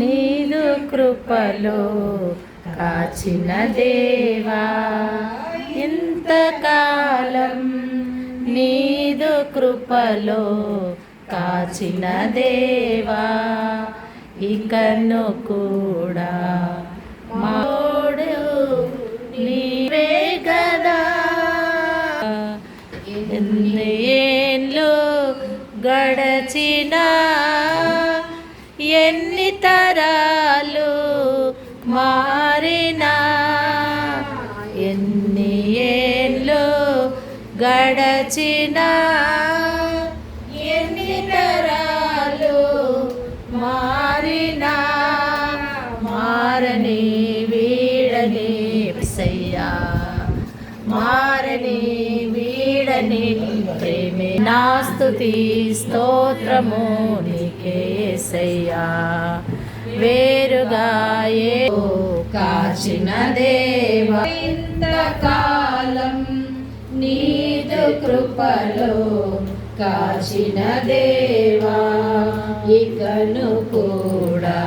నీదు కృపలో కాచిన దేవా, ఇంతకాలం నీదు కృపలో కాచిన దేవా, ఇకను కూడా మాడు నీవే గదా. ఎన్ని ఏళ్ళు గడచినా, ఎన్ని తరాలు మారినా, ఎన్ని ఏళ్ళు గడచినా, ఎన్ని తరాలు మారినా, మారని వీడని యేసయ్యా, మారని వీడని ప్రేమే నా స్తుతి స్తోత్రము నీకే యేసయ్యా. వేరుగా కాచిన దేవా, ఇంతకాలం నీదు కృపలో కాచిన దేవా, ఇకను కూడా